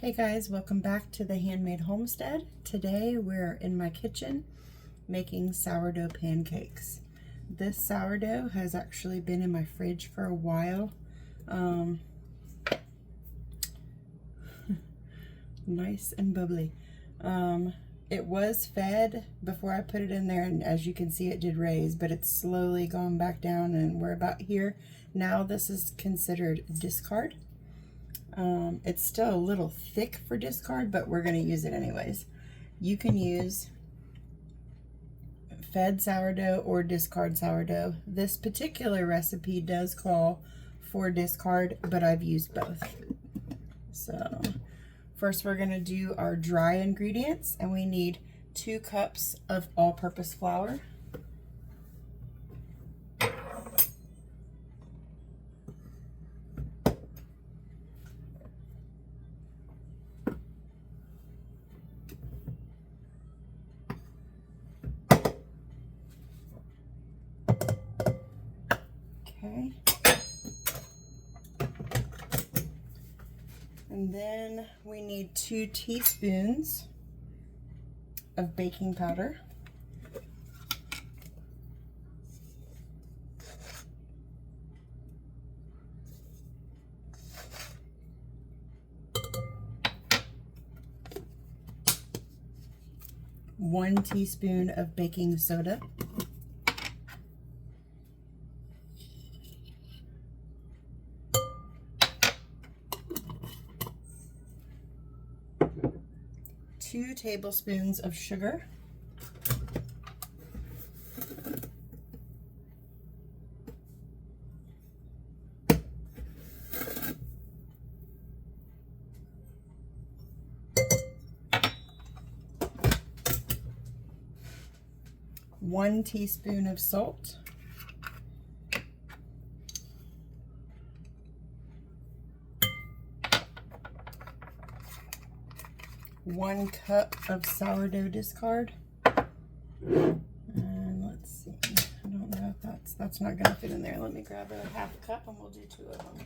Hey guys, welcome back to the Handmade Homestead. Today we're in my kitchen making sourdough pancakes. This sourdough has actually been in my fridge for a while. Nice and bubbly. It was fed before I put it in there, and as you can see it did raise, but it's slowly gone back down and we're about here. Now this is considered discard. It's still a little thick for discard, but we're going to use it anyways. You can use fed sourdough or discard sourdough. This particular recipe does call for discard, but I've used both. So first we're going to do our dry ingredients, and we need 2 cups of all-purpose flour. Okay. And then we need 2 teaspoons of baking powder. One teaspoon of baking soda. 2 tablespoons of sugar. 1 teaspoon of salt. 1 cup of sourdough discard. And let's see, I don't know if that's not gonna fit in there. Let me grab a half cup and we'll do 2 of them.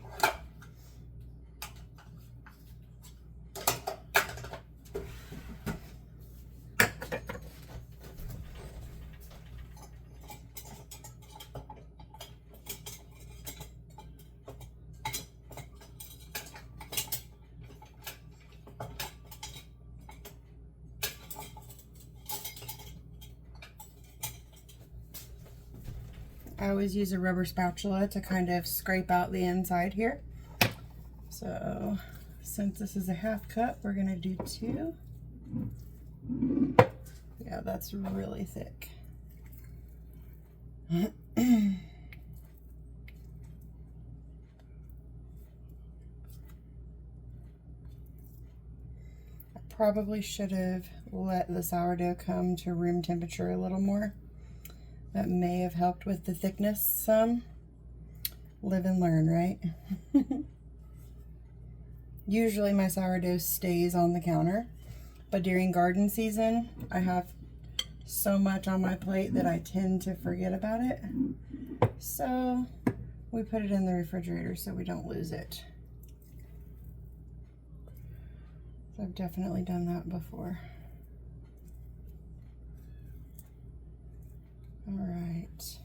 I always use a rubber spatula to kind of scrape out the inside here. So since this is a half cup, we're gonna do 2. Yeah, that's really thick. I probably should have let the sourdough come to room temperature a little more. That may have helped with the thickness some. Live and learn, right? Usually my sourdough stays on the counter, but during garden season, I have so much on my plate that I tend to forget about it. So we put it in the refrigerator so we don't lose it. So I've definitely done that before. All right.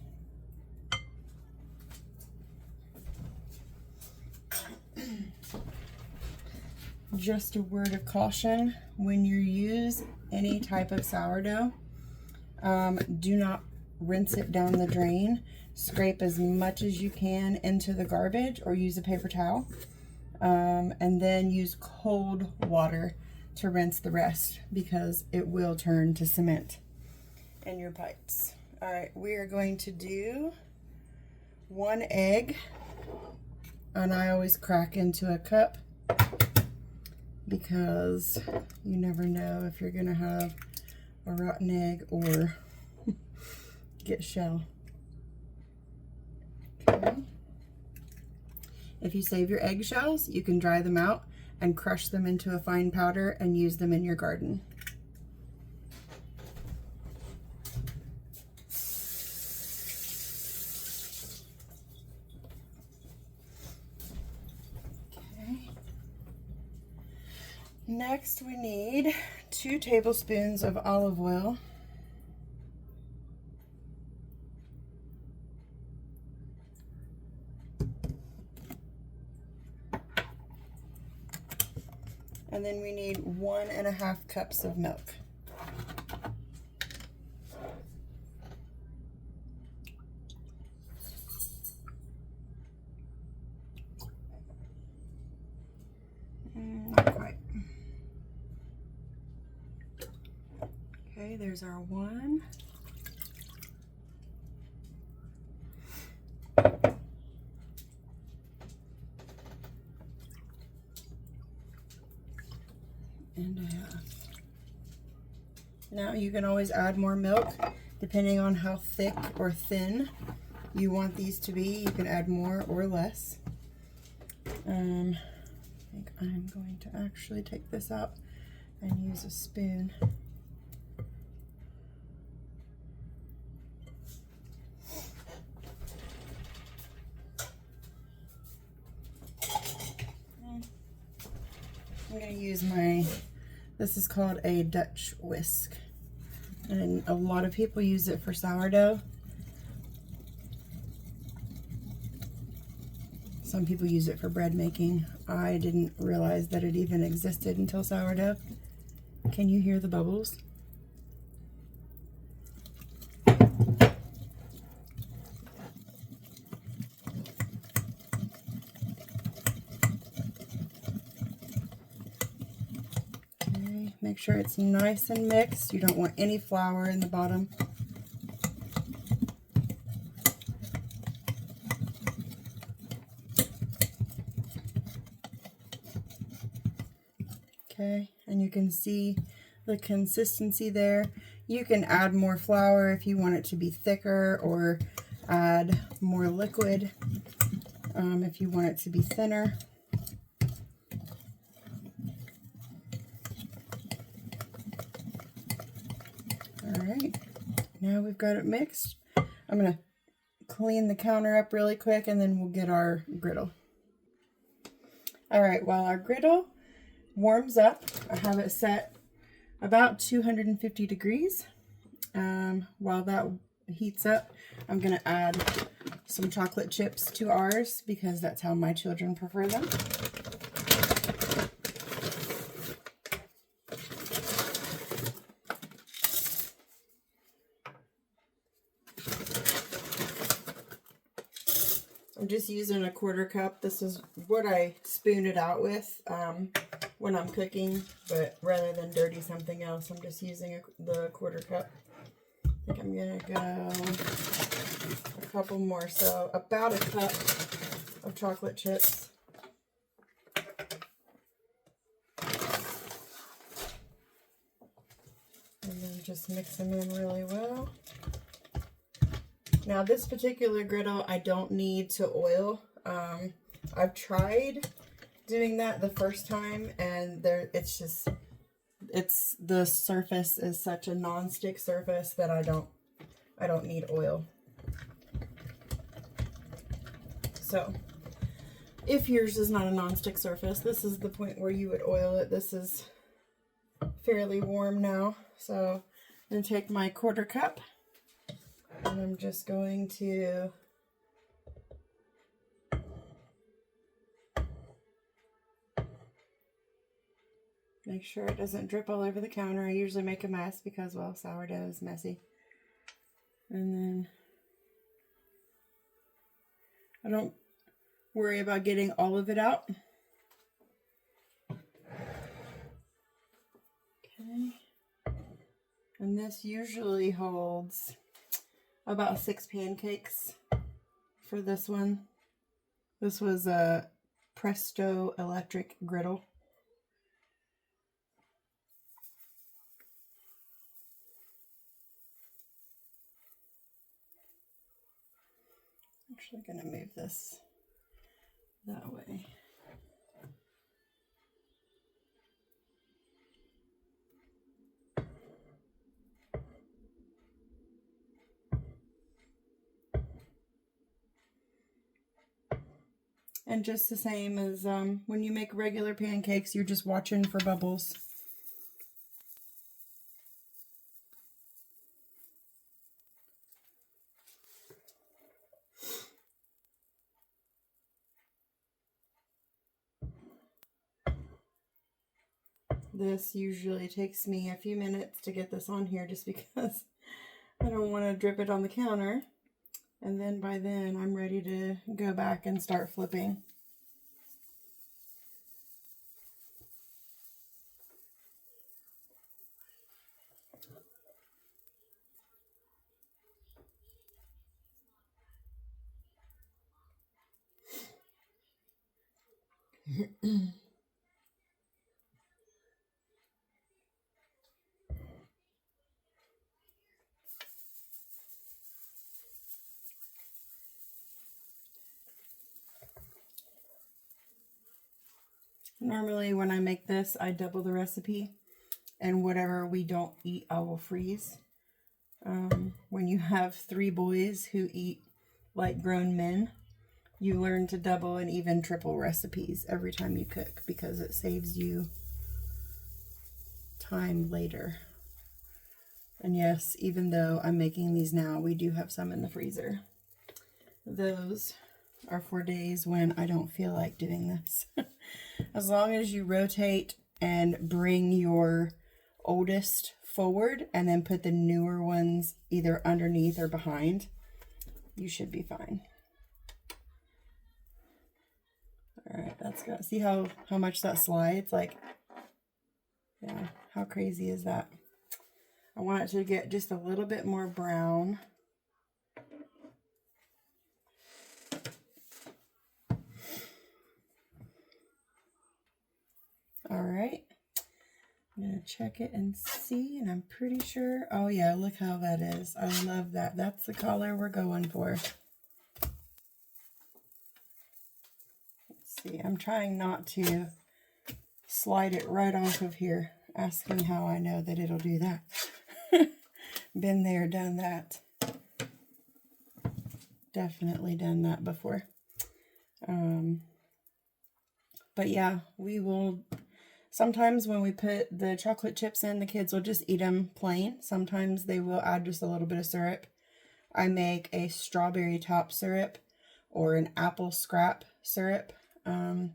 Just a word of caution, when you use any type of sourdough, do not rinse it down the drain. Scrape as much as you can into the garbage or use a paper towel, and then use cold water to rinse the rest, because it will turn to cement in your pipes. All right, we are going to do 1 egg, and I always crack into a cup because you never know if you're gonna have a rotten egg or get shell. Okay. If you save your eggshells, you can dry them out and crush them into a fine powder and use them in your garden. Next, we need 2 tablespoons of olive oil. And then we need 1.5 cups of milk. Not quite. Okay, there's our 1. And 1/2. Now you can always add more milk depending on how thick or thin you want these to be. You can add more or less. I think I'm going to actually take this out and use a spoon. I'm going to use this is called a Dutch whisk. And a lot of people use it for sourdough. Some people use it for bread making. I didn't realize that it even existed until sourdough. Can you hear the bubbles? Okay, make sure it's nice and mixed. You don't want any flour in the bottom. Okay, and you can see the consistency there. You can add more flour if you want it to be thicker, or add more liquid if you want it to be thinner. All right, now we've got it mixed. I'm going to clean the counter up really quick, and then we'll get our griddle. All right, while our griddle warms up, I have it set about 250 degrees. While that heats up, I'm going to add some chocolate chips to ours because that's how my children prefer them. I'm just using a 1/4 cup. This is what I spoon it out with when I'm cooking, but rather than dirty something else, I'm just using the 1/4 cup. I think I'm gonna go a couple more, so about a cup of chocolate chips. And then just mix them in really well. Now this particular griddle, I don't need to oil. I've tried doing that the first time, and the surface is such a non-stick surface that I don't need oil. So if yours is not a non-stick surface, this is the point where you would oil it. This is fairly warm now, so I'm going to take my 1/4 cup. And I'm just going to make sure it doesn't drip all over the counter. I usually make a mess because, well, sourdough is messy. And then I don't worry about getting all of it out. Okay. And this usually holds about 6 pancakes for this one. This was a Presto electric griddle. I'm actually going to move this that way. And just the same as when you make regular pancakes, you're just watching for bubbles. This usually takes me a few minutes to get this on here just because I don't want to drip it on the counter. And then by then I'm ready to go back and start flipping. Normally when I make this, I double the recipe, and whatever we don't eat, I will freeze. When you have 3 boys who eat like grown men, you learn to double and even triple recipes every time you cook because it saves you time later. And yes, even though I'm making these now, we do have some in the freezer. Those are for days when I don't feel like doing this. As long as you rotate and bring your oldest forward and then put the newer ones either underneath or behind, you should be fine. All right, that's good. See how much that slides? Like, yeah, how crazy is that? I want it to get just a little bit more brown. All right, I'm gonna check it and see, and I'm pretty sure, oh yeah, look how that is. I love that. That's the color we're going for. Let's see, I'm trying not to slide it right off of here. Ask me how I know that it'll do that. Been there, done that. Definitely done that before. But yeah, we will, sometimes when we put the chocolate chips in, the kids will just eat them plain. Sometimes they will add just a little bit of syrup. I make a strawberry top syrup or an apple scrap syrup, and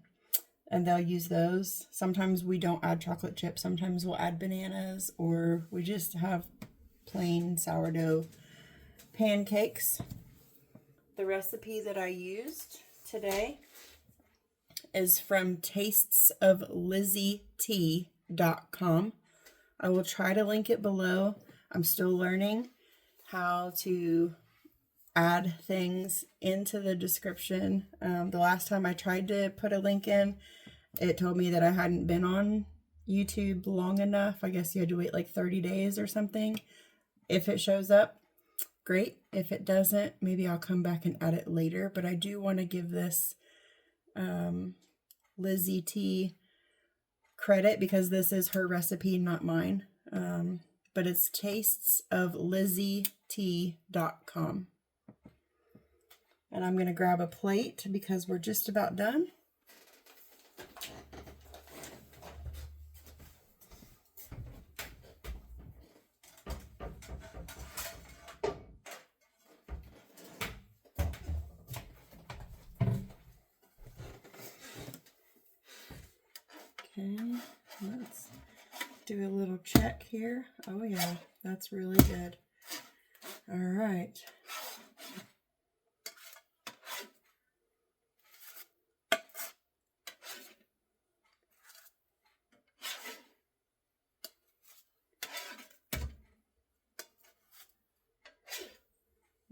they'll use those. Sometimes we don't add chocolate chips. Sometimes we'll add bananas, or we just have plain sourdough pancakes. The recipe that I used today is from tastesoflizzietea.com. I will try to link it below. I'm still learning how to add things into the description. The last time I tried to put a link in, it told me that I hadn't been on YouTube long enough. I guess you had to wait like 30 days or something. If it shows up, great. If it doesn't, maybe I'll come back and add it later. But I do want to give this Lizzie T credit because this is her recipe, not mine. But it's tastesoflizzietea.com. And I'm going to grab a plate because we're just about done. Okay, let's do a little check here. Oh yeah, that's really good. All right.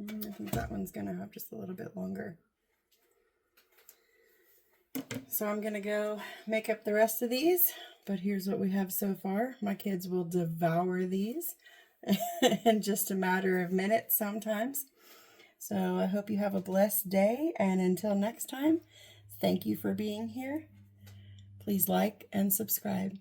I think that one's going to have just a little bit longer. So I'm going to go make up the rest of these, but here's what we have so far. My kids will devour these in just a matter of minutes sometimes. So I hope you have a blessed day, and until next time, thank you for being here. Please like and subscribe.